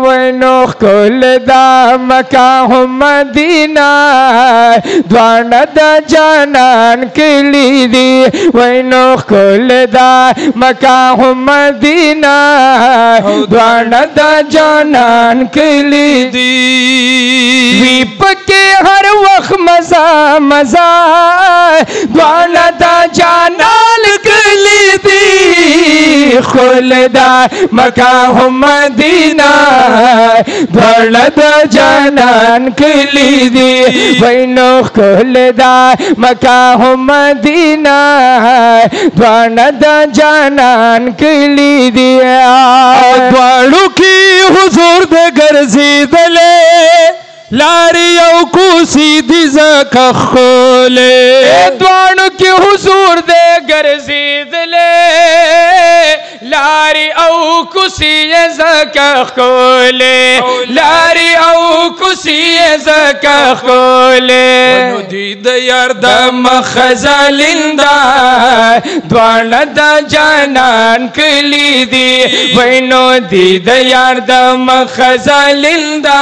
وینو خکل دا مکہ مدینہ دوانا دا جانان کلی دی وینو خکل دا مکہ مدینہ دوانا دا جانان کلی دی وی پکے ہر وقت مزا مزا دوانا دا جانان کلی دی خکل دا مکہ مدینہ دوانا دا جانان کلی دی وینو خکل دا مکہ مدینہ دوانا دا جانان کلی دی دوارو کی حضور دے گرزی دلے لاری او کوسی دی زکا خولے دوارو کی حضور دے گرزی دلے لاری او کسی زکا خولے لاری او کسی زکا خولے ونو دید یار دا مخزالندہ دوانا دا جانان کلی دی وینو دید یار دا مخزالندہ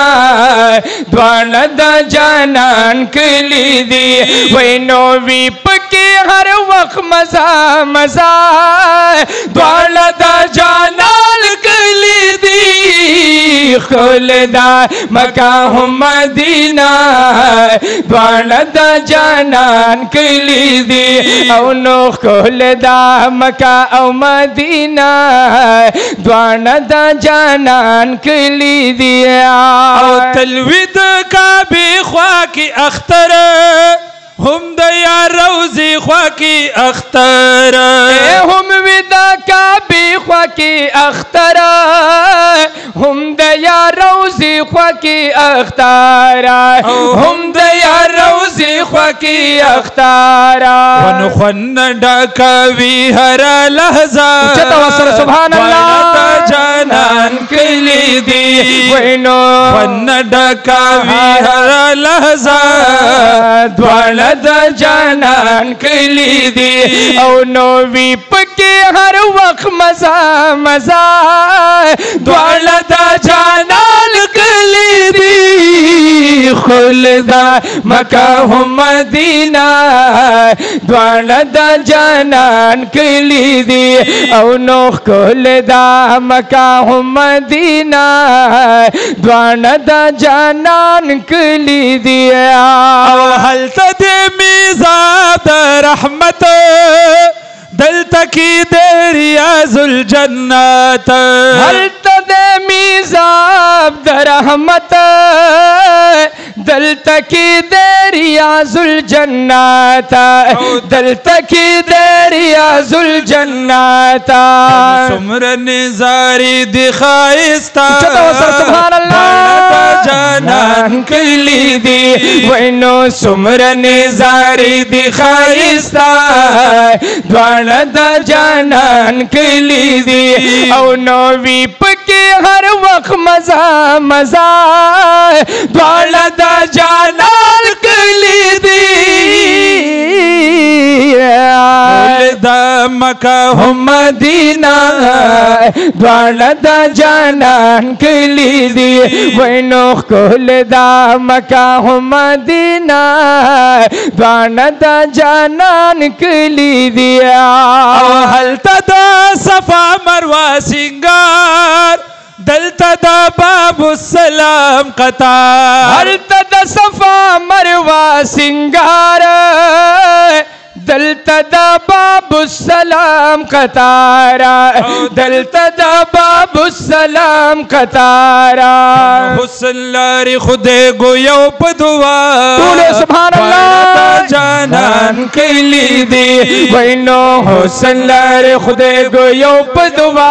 دوانا دا جانان کلی دی وینو وی پکی ہر وقت مزا مزا دوانا دا جانان کلی دی خول دا مکہ مدینہ دوانا دا جانان کلی دی او نو خول دا مکہ او مدینہ دوانا دا جانان کلی دی او تلوید کعبی خواہ کی اختر ہم دیا روزی خواہ کی اختر ہم ودا کعبی خواہ کی اختر ہم دیا روزی خواہ کی اختر ہم دیا روزی خواہ کی اختر ونخون ڈاکوی ہر لحظہ چتا وصر سبحان اللہ جانان کلی دی وینو ون ڈاکوی ہر لحظہ دوانا دا جانان کلی دی او نووی پکے ہر وقت مزا مزا دوانا دا جانان کلی دی خلدا مکہ مدینہ دوانا دا جانان کلی دی او نو خلدا مکہ مدینہ دوانا دا جانان کلی دی او حل تدے میزاد رحمت دلتا کی دے ریاض الجنت حل تدے میزاد رحمت دلتا کی دے ریاض الجنت دلتا کی دے ریاض الجنت سمر نزاری دخائستا سبحان اللہ جانان کلی دی وینو سمر نزاری دخائستا دوانا دا جانان کلی دی او نووی پکے ہر وقت مزا مزا دوانا دا جانان کلی دی دا مکہ مدینہ دوانا دا جانان کلی دی وینو خول دا مکہ مدینہ دوانا دا جانان کلی دی حلتا دا صفا مروہ سنگار دلتا دا باب السلام قطار حلتا دا صفا مروہ سنگار دلتا دا باب السلام قطارا دلتا دا باب السلام قطارا حسن لاری خودے گویو پدوا تولے سبحان اللہ جانان کلی دی وینو حسن لاری خودے گویو پدوا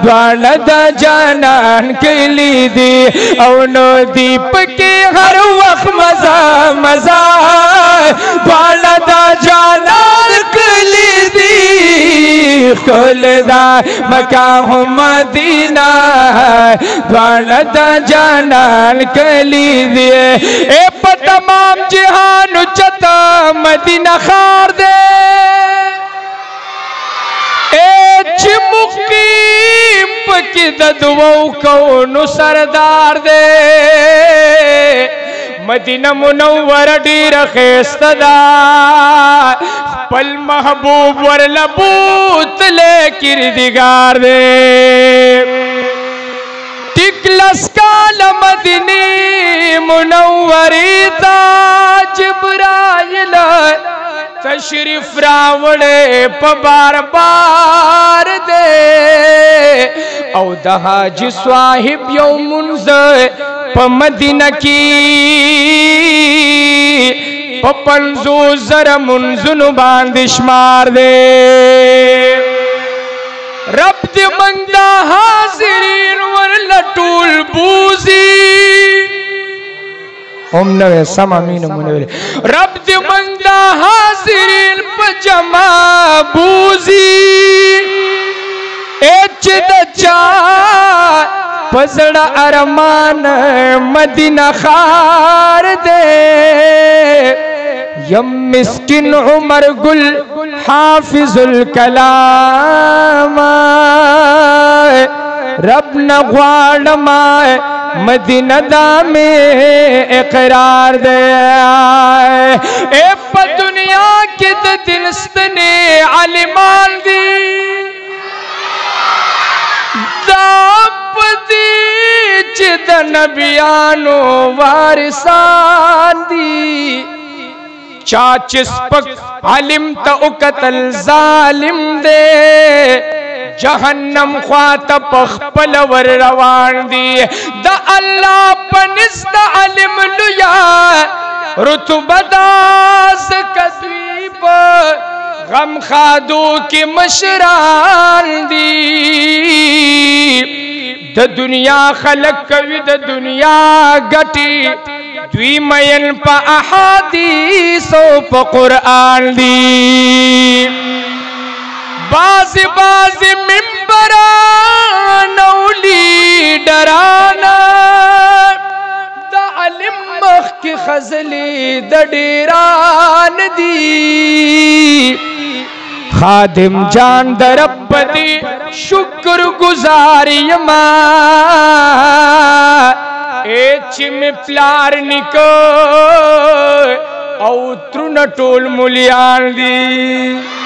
دوانا دا جانان کلی دی او نو دیپ کے ہر وقت مزا مزا دوانا دا جانان کلی دی خلدا مکہ مدینہ دوانا دا جانان کلی دی اے پا تمام جہان چتا مدینہ خار دے اے چې مقیم پکې د دوو کونو سردار دی مدینه منوره ډیره ښایسته ده خپل محبوب ورله بوتلی کردګار دی ټیک لس کاله مدینې منورې ته جبرائیل تشریف راوړی په بار بار دی او د حاجي صاحب یو منځ په مدینه کې په 50,000 منځونو باندې شمار دی رب دې موږ دا حاضرین ورله ټول بوزي هم نوې سم امین منوي رب دې موږ دا حاضرین په جمع بوزي چې د چا پزړه ارمان مدینه ښار دی یم مسکین عمر گل حافظ الکلام رب نه غواړم مدینه دا مې اقرار دی په دنیا کې د دین ستنې عالمان دي دا پدې چې د نبیانو وارثان دي چا چې سپک عالم ته وکتل ظالم دی جهنم خواته پخپل ور روان دي د الله په نزد علم لویا رتبه داس کسوی په غم خادو کی مشران دی د دنیا خلق کوي د دنیا گٹی دوی مین پا احادیث و پا قرآن دی بازی بازی ممبران اولی ڈرانا دا علم مخ کی خزلی دا ڈیران دی خادم جان در رب دی شکر گزاری ما چی میں پلار نکو او ترون ټول مولیان دی